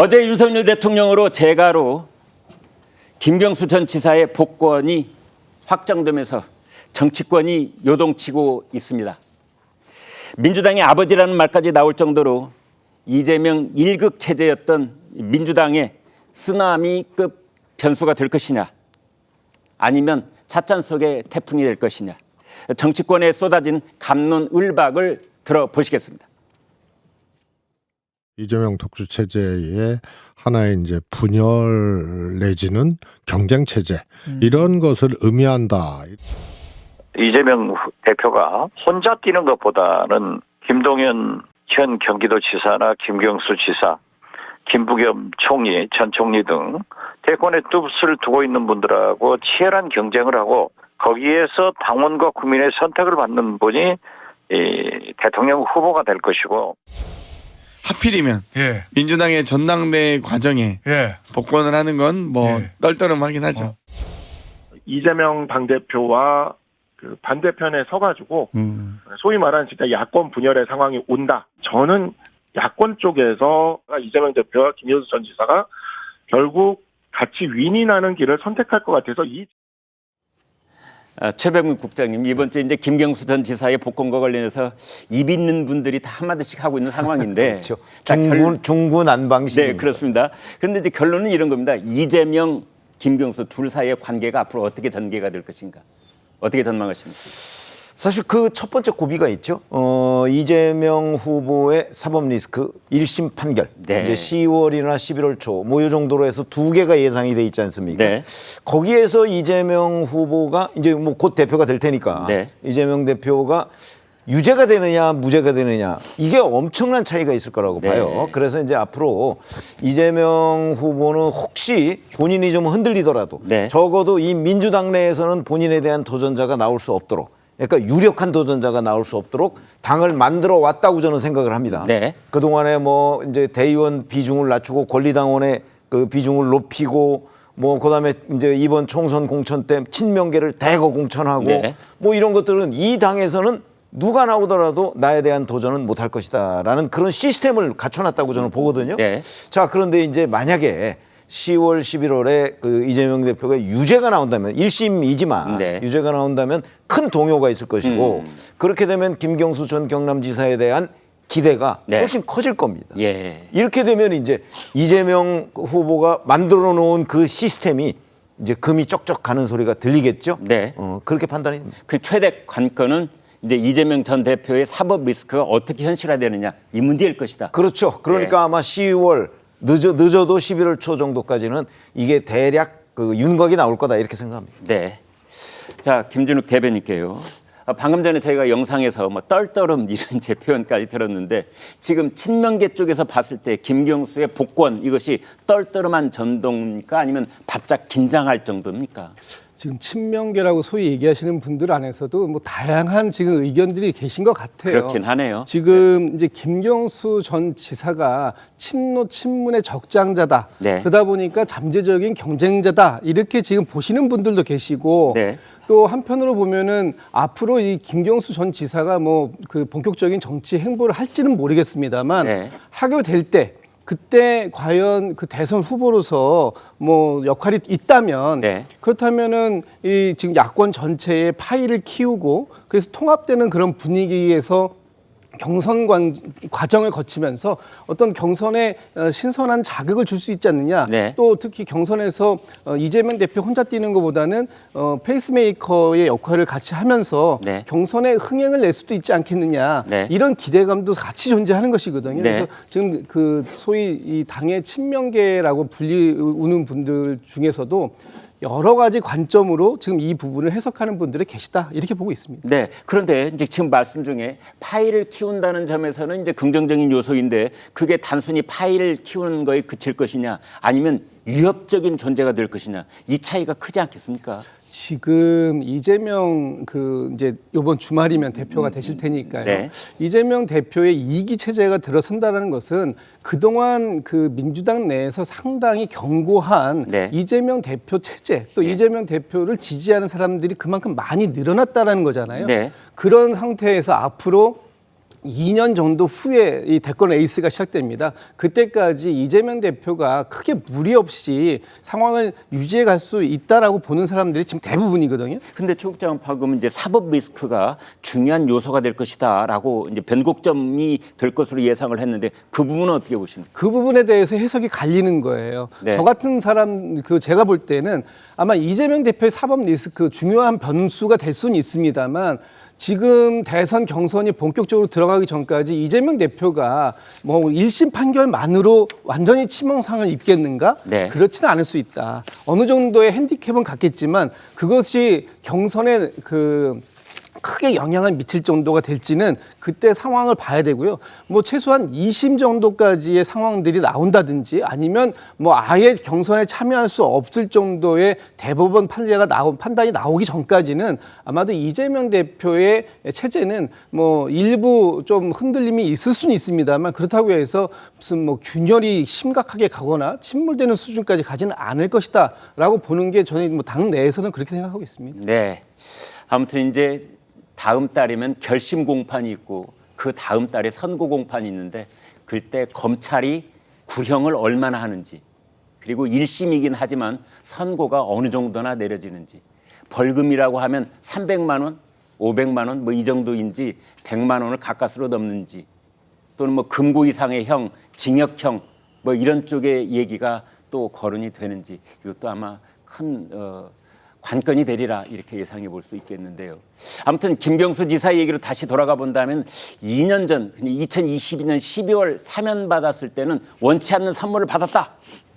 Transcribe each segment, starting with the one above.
어제 윤석열 대통령으로 재가로 김경수 전 지사의 복권이 확정되면서 정치권이 요동치고 있습니다. 민주당의 아버지라는 말까지 나올 정도로 이재명 1극 체제였던 민주당의 쓰나미급 변수가 될 것이냐, 아니면 찻잔 속의 태풍이 될 것이냐, 정치권에 쏟아진 갑론을박을 들어보시겠습니다. 이재명 독주 체제의 하나의 이제 분열 내지는 경쟁 체제 이런 것을 의미한다. 이재명 대표가 혼자 뛰는 것보다는 김동연 현 경기도지사나 김경수 지사, 김부겸 총리, 전 총리 등 대권에 뜻을 두고 있는 분들하고 치열한 경쟁을 하고 거기에서 당원과 국민의 선택을 받는 분이 대통령 후보가 될 것이고, 하필이면 민주당의 전당대회 과정에 복권을 하는 건 뭐 떨떠름하긴 하죠. 이재명 당대표와 그 반대편에 서가지고 소위 말하는 진짜 야권 분열의 상황이 온다. 저는 야권 쪽에서 이재명 대표와 김경수 전 지사가 결국 같이 윈윈하는 길을 선택할 것 같아서 최백문 국장님, 이번 주에 이제 김경수 전 지사의 복권과 관련해서 입 있는 분들이 다 한마디씩 하고 있는 상황인데, 그렇죠. 중구난방식. 네, 그렇습니다. 그런데 이제 결론은 이런 겁니다. 이재명, 김경수 둘 사이의 관계가 앞으로 어떻게 전개가 될 것인가? 어떻게 전망하십니까? 사실 그 첫 번째 고비가 있죠. 이재명 후보의 사법 리스크 1심 판결. 네. 이제 10월이나 11월 초 뭐 이 정도로 해서 2개가 예상이 돼 있지 않습니까? 네. 거기에서 이재명 후보가 이제 뭐 곧 대표가 될 테니까 네. 이재명 대표가 유죄가 되느냐 무죄가 되느냐 이게 엄청난 차이가 있을 거라고 네. 봐요. 그래서 이제 앞으로 이재명 후보는 혹시 본인이 좀 흔들리더라도 네. 적어도 이 민주당 내에서는 본인에 대한 도전자가 나올 수 없도록, 그러니까 유력한 도전자가 나올 수 없도록 당을 만들어 왔다고 저는 생각을 합니다. 네. 그동안에 뭐 이제 대의원 비중을 낮추고 권리당원의 그 비중을 높이고 뭐 그다음에 이제 이번 총선 공천 때 친명계를 대거 공천하고 네. 뭐 이런 것들은 이 당에서는 누가 나오더라도 나에 대한 도전은 못할 것이다라는 그런 시스템을 갖춰놨다고 저는 보거든요. 네. 자, 그런데 이제 만약에 10월, 11월에 그 이재명 대표가 유죄가 나온다면 1심이지만 네. 유죄가 나온다면 큰 동요가 있을 것이고 그렇게 되면 김경수 전 경남지사에 대한 기대가 네. 훨씬 커질 겁니다. 예. 이렇게 되면 이제 이재명 후보가 만들어 놓은 그 시스템이 이제 금이 쩍쩍 가는 소리가 들리겠죠. 네. 그렇게 판단이 됩니다. 그 최대 관건은 이제 이재명 전 대표의 사법 리스크가 어떻게 현실화되느냐, 이 문제일 것이다. 그렇죠. 그러니까 아마 10월 늦어도 11월 초 정도까지는 이게 대략 그 윤곽이 나올 거다 이렇게 생각합니다. 네. 자, 김준욱 대변인께요. 방금 전에 저희가 영상에서 뭐 떨떠름 이런 제 표현까지 들었는데, 지금 친명계 쪽에서 봤을 때 김경수의 복권 이것이 떨떠름한 전동입니까? 아니면 바짝 긴장할 정도입니까? 지금 친명계라고 소위 얘기하시는 분들 안에서도 뭐 다양한 지금 의견들이 계신 것 같아요. 그렇긴 하네요. 지금 이제 김경수 전 지사가 친노 친문의 적장자다. 네. 그러다 보니까 잠재적인 경쟁자다. 이렇게 지금 보시는 분들도 계시고 네. 또 한편으로 보면은 앞으로 이 김경수 전 지사가 뭐 그 본격적인 정치 행보를 할지는 모르겠습니다만 네. 하교될 때 그때 과연 그 대선 후보로서 뭐 역할이 있다면 네. 그렇다면은 이 지금 야권 전체의 파이를 키우고 그래서 통합되는 그런 분위기에서 경선 과정을 거치면서 어떤 경선에 신선한 자극을 줄 수 있지 않느냐. 네. 또 특히 경선에서 이재명 대표 혼자 뛰는 것보다는 페이스메이커의 역할을 같이 하면서 네. 경선에 흥행을 낼 수도 있지 않겠느냐. 네. 이런 기대감도 같이 존재하는 것이거든요. 네. 그래서 지금 그 소위 이 당의 친명계라고 불리우는 분들 중에서도 여러 가지 관점으로 지금 이 부분을 해석하는 분들이 계시다 이렇게 보고 있습니다. 네. 그런데 이제 지금 말씀 중에 파이를 키운다는 점에서는 이제 긍정적인 요소인데, 그게 단순히 파이를 키우는 거에 그칠 것이냐, 아니면 위협적인 존재가 될 것이냐, 이 차이가 크지 않겠습니까? 지금 이재명 그 이제 이번 주말이면 대표가 되실 테니까요. 네. 이재명 대표의 이기 체제가 들어선다라는 것은 그동안 그 민주당 내에서 상당히 견고한 네. 이재명 대표 체제, 또 이재명 대표를 지지하는 사람들이 그만큼 많이 늘어났다라는 거잖아요. 네. 그런 상태에서 앞으로 2년 정도 후에 이 대권 레이스가 시작됩니다. 그때까지 이재명 대표가 크게 무리 없이 상황을 유지해 갈 수 있다라고 보는 사람들이 지금 대부분이거든요. 근데 초국장 방금 이제 사법 리스크가 중요한 요소가 될 것이다라고 이제 변곡점이 될 것으로 예상을 했는데 그 부분은 어떻게 보십니까? 그 부분에 대해서 해석이 갈리는 거예요. 네. 저 같은 사람, 제가 볼 때는 아마 이재명 대표의 사법 리스크 중요한 변수가 될 수는 있습니다만 지금 대선 경선이 본격적으로 들어가기 전까지 이재명 대표가 뭐 1심 판결만으로 완전히 치명상을 입겠는가? 네. 그렇지는 않을 수 있다. 어느 정도의 핸디캡은 갖겠지만 그것이 경선에 크게 영향을 미칠 정도가 될지는 그때 상황을 봐야 되고요. 뭐 최소한 2심 정도까지의 상황들이 나온다든지 아니면 뭐 아예 경선에 참여할 수 없을 정도의 대법원 판단이 나오기 전까지는 아마도 이재명 대표의 체제는 뭐 일부 좀 흔들림이 있을 수는 있습니다만 그렇다고 해서 무슨 뭐 균열이 심각하게 가거나 침몰되는 수준까지 가지는 않을 것이다라고 보는 게 저는 뭐 당 내에서는 그렇게 생각하고 있습니다. 네. 아무튼 이제 다음 달이면 결심 공판이 있고 그 다음 달에 선고 공판이 있는데 그때 검찰이 구형을 얼마나 하는지 그리고 1심이긴 하지만 선고가 어느 정도나 내려지는지 벌금이라고 하면 300만 원, 500만 원 뭐 이 정도인지 100만 원을 가까스로 넘는지 또는 뭐 금고 이상의 형, 징역형 뭐 이런 쪽의 얘기가 또 거론이 되는지 이것도 아마 큰 관건이 되리라 이렇게 예상해 볼 수 있겠는데요. 아무튼 김경수 지사 얘기로 다시 돌아가 본다면 2년 전 2022년 12월 사면 받았을 때는 원치 않는 선물을 받았다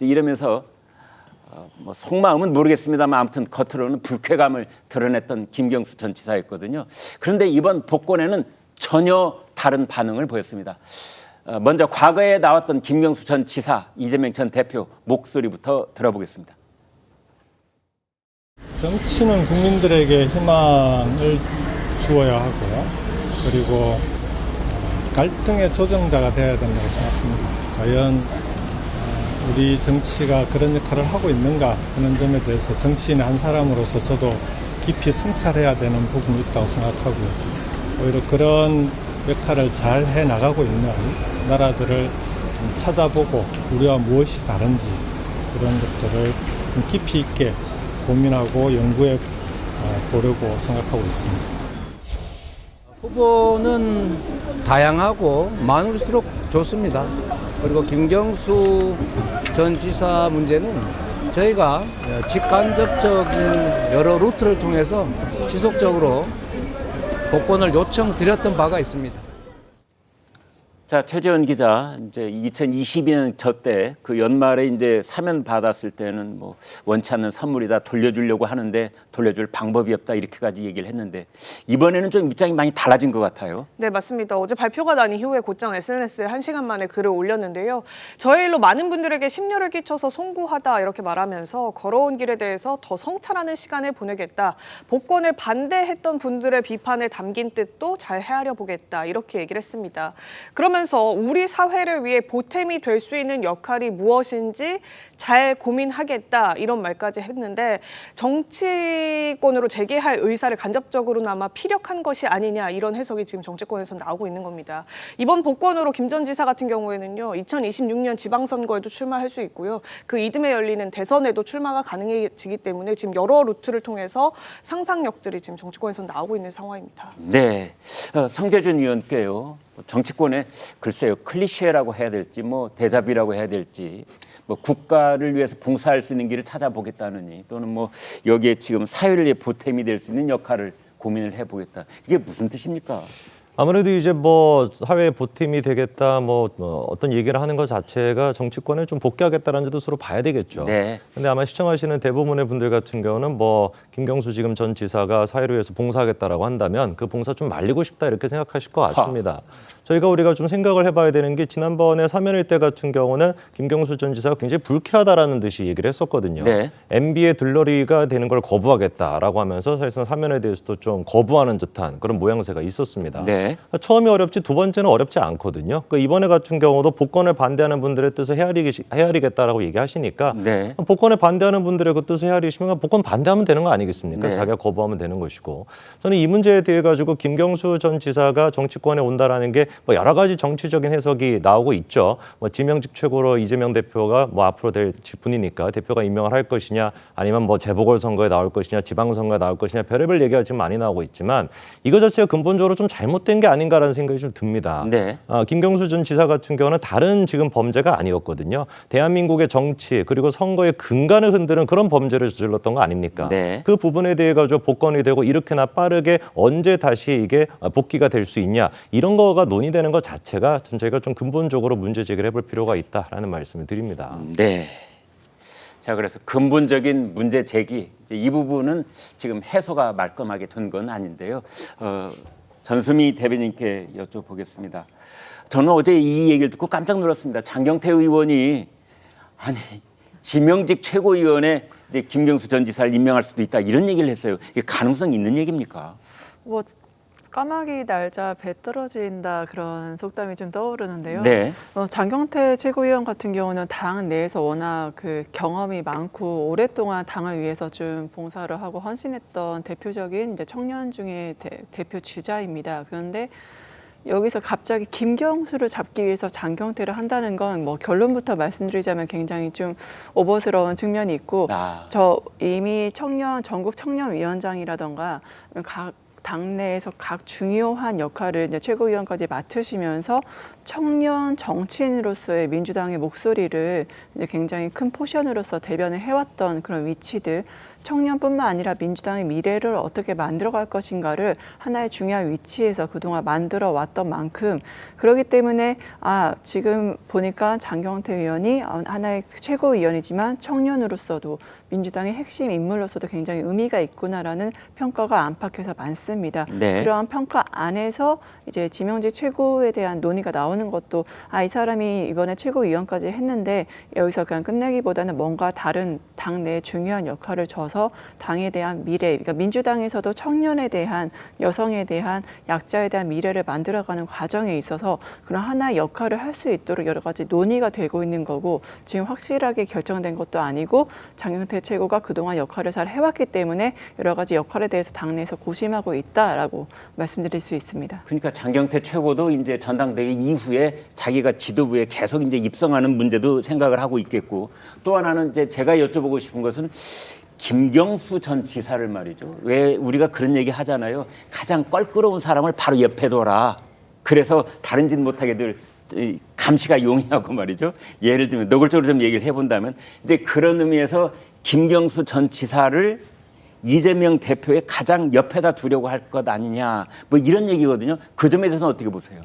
이러면서 뭐 속마음은 모르겠습니다만 아무튼 겉으로는 불쾌감을 드러냈던 김경수 전 지사였거든요. 그런데 이번 복권에는 전혀 다른 반응을 보였습니다. 먼저 과거에 나왔던 김경수 전 지사, 이재명 전 대표 목소리부터 들어보겠습니다. 정치는 국민들에게 희망을 주어야 하고요. 그리고 갈등의 조정자가 돼야 된다고 생각합니다. 과연 우리 정치가 그런 역할을 하고 있는가 하는 점에 대해서 정치인의 한 사람으로서 저도 깊이 성찰해야 되는 부분이 있다고 생각하고요. 오히려 그런 역할을 잘 해나가고 있는 나라들을 좀 찾아보고 우리와 무엇이 다른지 그런 것들을 좀 깊이 있게 고민하고 연구해 보려고 생각하고 있습니다. 후보는 다양하고 많을수록 좋습니다. 그리고 김경수 전 지사 문제는 저희가 직간접적인 여러 루트를 통해서 지속적으로 복권을 요청드렸던 바가 있습니다. 자, 최재원 기자, 이제 2022년 저 때 그 연말에 이제 사면 받았을 때는 뭐 원치 않는 선물이다 돌려주려고 하는데 돌려줄 방법이 없다 이렇게까지 얘기를 했는데 이번에는 좀 입장이 많이 달라진 것 같아요. 네, 맞습니다. 어제 발표가 난 이후에 곧장 SNS에 1시간 만에 글을 올렸는데요. 저의 일로 많은 분들에게 심려를 끼쳐서 송구하다 이렇게 말하면서 걸어온 길에 대해서 더 성찰하는 시간을 보내겠다. 복권에 반대했던 분들의 비판에 담긴 뜻도 잘 헤아려 보겠다 이렇게 얘기를 했습니다. 그러면서 우리 사회를 위해 보탬이 될 수 있는 역할이 무엇인지 잘 고민하겠다 이런 말까지 했는데 정치권으로 재개할 의사를 간접적으로나마 피력한 것이 아니냐 이런 해석이 지금 정치권에서 나오고 있는 겁니다. 이번 복권으로 김 전 지사 같은 경우에는요 2026년 지방선거에도 출마할 수 있고요. 그 이듬해 열리는 대선에도 출마가 가능해지기 때문에 지금 여러 루트를 통해서 상상력들이 지금 정치권에서 나오고 있는 상황입니다. 네, 성재준 의원께요. 정치권에 글쎄요 클리셰라고 해야 될지 뭐 대자비라고 해야 될지 뭐 국가를 위해서 봉사할 수 있는 길을 찾아보겠다느니 또는 뭐 여기에 지금 사회를 위해 보탬이 될 수 있는 역할을 고민을 해보겠다 이게 무슨 뜻입니까? 아무래도 이제 뭐 사회에 보탬이 되겠다 뭐 어떤 얘기를 하는 것 자체가 정치권에 좀 복귀하겠다라는 뜻으로 봐야 되겠죠. 네. 근데 아마 시청하시는 대부분의 분들 같은 경우는 뭐 김경수 지금 전 지사가 사회를 위해서 봉사하겠다라고 한다면 그 봉사 좀 말리고 싶다 이렇게 생각하실 것 같습니다. 우리가 좀 생각을 해봐야 되는 게 지난번에 사면일 때 같은 경우는 김경수 전 지사가 굉장히 불쾌하다라는 듯이 얘기를 했었거든요. 네. MB의 들러리가 되는 걸 거부하겠다라고 하면서 사실상 사면에 대해서도 좀 거부하는 듯한 그런 모양새가 있었습니다. 네. 네. 처음이 어렵지 두 번째는 어렵지 않거든요. 그러니까 이번에 같은 경우도 복권을 반대하는 분들의 뜻을 헤아리겠다라고 얘기하시니까 네. 복권에 반대하는 분들의 그 뜻을 헤아리시면 복권 반대하면 되는 거 아니겠습니까? 네. 자기가 거부하면 되는 것이고. 저는 이 문제에 대해 가지고 김경수 전 지사가 정치권에 온다라는 게 뭐 여러 가지 정치적인 해석이 나오고 있죠. 뭐 지명직 최고로 이재명 대표가 뭐 앞으로 될 분이니까 대표가 임명을 할 것이냐, 아니면 뭐 재보궐선거에 나올 것이냐, 지방선거에 나올 것이냐, 별의별 얘기가 지금 많이 나오고 있지만 이거 자체가 근본적으로 좀 잘못된 게 아닌가라는 생각이 좀 듭니다. 네. 김경수 전 지사 같은 경우는 다른 지금 범죄가 아니었거든요. 대한민국의 정치 그리고 선거의 근간을 흔드는 그런 범죄를 저질렀던 거 아닙니까? 네. 그 부분에 대해 가지고 복권이 되고 이렇게나 빠르게 언제 다시 이게 복귀가 될 수 있냐, 이런 거가 논의되는 것 자체가 저희가 좀 근본적으로 문제 제기를 해볼 필요가 있다라는 말씀을 드립니다. 네. 자, 그래서 근본적인 문제 제기, 이제 이 부분은 지금 해소가 말끔하게 된 건 아닌데요. 전수미 대변인께 여쭤보겠습니다. 저는 어제 이 얘기를 듣고 깜짝 놀랐습니다. 장경태 의원이 아니 지명직 최고위원에 이제 김경수 전 지사를 임명할 수도 있다, 이런 얘기를 했어요. 이게 가능성 있는 얘기입니까? 뭐 까마귀 날자 배 떨어진다, 그런 속담이 좀 떠오르는데요. 네. 장경태 최고위원 같은 경우는 당 내에서 워낙 그 경험이 많고 오랫동안 당을 위해서 좀 봉사를 하고 헌신했던 대표적인 이제 청년 중에 대표 주자입니다. 그런데 여기서 갑자기 김경수를 잡기 위해서 장경태를 한다는 건 뭐 결론부터 말씀드리자면 굉장히 좀 오버스러운 측면이 있고, 저 이미 전국 청년위원장이라던가 각 당내에서 각 중요한 역할을 이제 최고위원까지 맡으시면서 청년 정치인으로서의 민주당의 목소리를 이제 굉장히 큰 포션으로서 대변을 해왔던 그런 위치들, 청년뿐만 아니라 민주당의 미래를 어떻게 만들어갈 것인가를 하나의 중요한 위치에서 그동안 만들어 왔던 만큼, 그렇기 때문에 지금 보니까 장경태 의원이 하나의 최고위원이지만 청년으로서도 민주당의 핵심 인물로서도 굉장히 의미가 있구나라는 평가가 안팎에서 많습니다. 네. 그러한 평가 안에서 이제 지명직 최고에 대한 논의가 나오는 것도 이 사람이 이번에 최고위원까지 했는데 여기서 그냥 끝내기보다는 뭔가 다른 당내 중요한 역할을 줘서 당에 대한 미래, 그러니까 민주당에서도 청년에 대한, 여성에 대한, 약자에 대한 미래를 만들어가는 과정에 있어서 그런 하나의 역할을 할 수 있도록 여러 가지 논의가 되고 있는 거고, 지금 확실하게 결정된 것도 아니고 장경태 최고가 그동안 역할을 잘 해왔기 때문에 여러 가지 역할에 대해서 당내에서 고심하고 있다라고 말씀드릴 수 있습니다. 그러니까 장경태 최고도 이제 전당대회 이후에 자기가 지도부에 계속 이제 입성하는 문제도 생각을 하고 있겠고, 또 하나는 이제 제가 여쭤보고 싶은 것은 김경수 전 지사를 말이죠. 왜 우리가 그런 얘기 하잖아요. 가장 껄끄러운 사람을 바로 옆에 둬라. 그래서 다른 짓 못하게 늘 감시가 용이하고 말이죠. 예를 들면 노골적으로 좀 얘기를 해본다면 이제 그런 의미에서 김경수 전 지사를 이재명 대표의 가장 옆에다 두려고 할 것 아니냐, 뭐 이런 얘기거든요. 그 점에 대해서는 어떻게 보세요?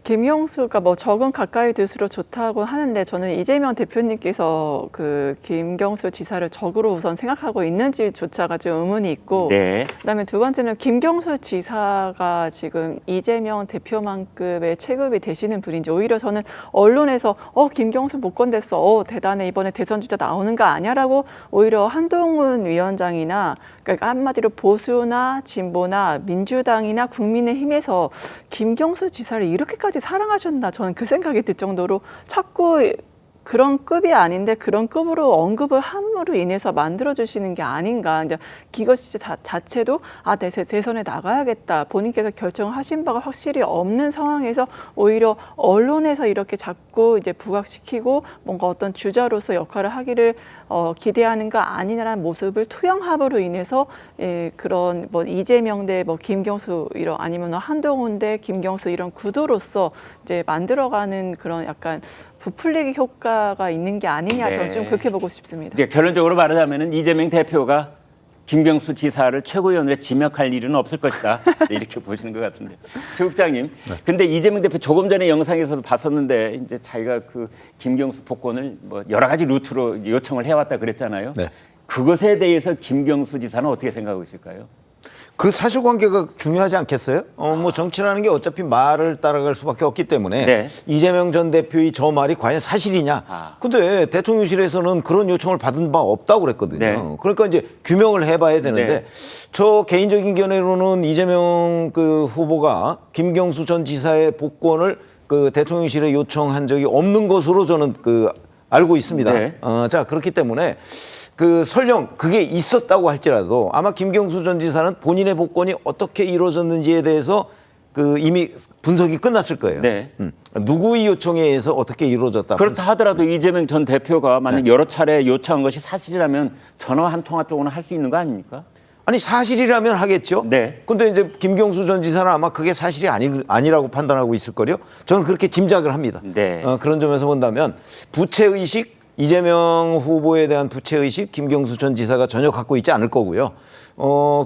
김경수가 뭐 적은 가까이 둘수록 좋다고 하는데, 저는 이재명 대표님께서 그 김경수 지사를 적으로 우선 생각하고 있는지조차가 좀 의문이 있고, 네. 그다음에 두 번째는 김경수 지사가 지금 이재명 대표만큼의 체급이 되시는 분인지, 오히려 저는 언론에서 김경수 복권 됐어, 대단해, 이번에 대선 주자 나오는 거 아니야라고 오히려 한동훈 위원장이나, 그러니까 한마디로 보수나 진보나 민주당이나 국민의힘에서 김경수 지사를 이렇게까지 사랑하셨나, 저는 그 생각이 들 정도로 자꾸 그런 급이 아닌데 그런 급으로 언급을 함으로 인해서 만들어주시는 게 아닌가. 이제 이것이 자체도 대선에 나가야겠다, 본인께서 결정하신 바가 확실히 없는 상황에서 오히려 언론에서 이렇게 자꾸 이제 부각시키고 뭔가 어떤 주자로서 역할을 하기를 기대하는 거 아니냐라는 모습을 투영함으로 인해서 그런 뭐 이재명 대 뭐 김경수 이런, 아니면 한동훈 대 김경수 이런 구도로서 이제 만들어가는 그런 약간 부풀리기 효과가 있는 게 아니냐, 저는 좀 그렇게 보고 싶습니다. 이제 결론적으로 말하자면 이재명 대표가 김경수 지사를 최고위원으로 지명할 일은 없을 것이다, 이렇게 보시는 것 같은데. 최 국장님, 근데 이재명 대표 조금 전에 영상에서도 봤었는데 이제 자기가 그 김경수 복권을 뭐 여러 가지 루트로 요청을 해왔다 그랬잖아요. 네. 그것에 대해서 김경수 지사는 어떻게 생각하고 있을까요? 그 사실관계가 중요하지 않겠어요? 뭐 정치라는 게 어차피 말을 따라갈 수밖에 없기 때문에 네. 이재명 전 대표의 저 말이 과연 사실이냐? 근데 대통령실에서는 그런 요청을 받은 바 없다고 그랬거든요. 네. 그러니까 이제 규명을 해봐야 되는데 네. 저 개인적인 견해로는 이재명 그 후보가 김경수 전 지사의 복권을 그 대통령실에 요청한 적이 없는 것으로 저는 그 알고 있습니다. 네. 자, 그렇기 때문에 그 설령 그게 있었다고 할지라도 아마 김경수 전 지사는 본인의 복권이 어떻게 이루어졌는지에 대해서 그 이미 분석이 끝났을 거예요. 네. 누구의 요청에 의해서 어떻게 이루어졌다. 그렇다 하더라도 이재명 전 대표가 만약 여러 차례 요청한 것이 사실이라면 전화 한 통화 쪽으로는 할 수 있는 거 아닙니까? 아니 사실이라면 하겠죠. 네. 근데 이제 김경수 전 지사는 아마 그게 사실이 아니라고 판단하고 있을 거요. 저는 그렇게 짐작을 합니다. 네. 그런 점에서 본다면 부채의식, 이재명 후보에 대한 부채의식 김경수 전 지사가 전혀 갖고 있지 않을 거고요.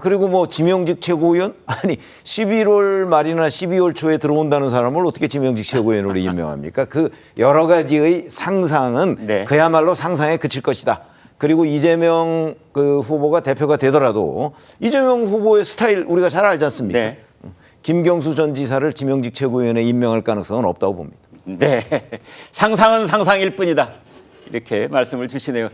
그리고 뭐 지명직 최고위원? 아니 11월 말이나 12월 초에 들어온다는 사람을 어떻게 지명직 최고위원으로 임명합니까? 그 여러 가지의 상상은 네. 그야말로 상상에 그칠 것이다. 그리고 이재명 그 후보가 대표가 되더라도 이재명 후보의 스타일 우리가 잘 알지 않습니까? 네. 김경수 전 지사를 지명직 최고위원에 임명할 가능성은 없다고 봅니다. 네. 상상은 상상일 뿐이다. 이렇게 말씀을 주시네요.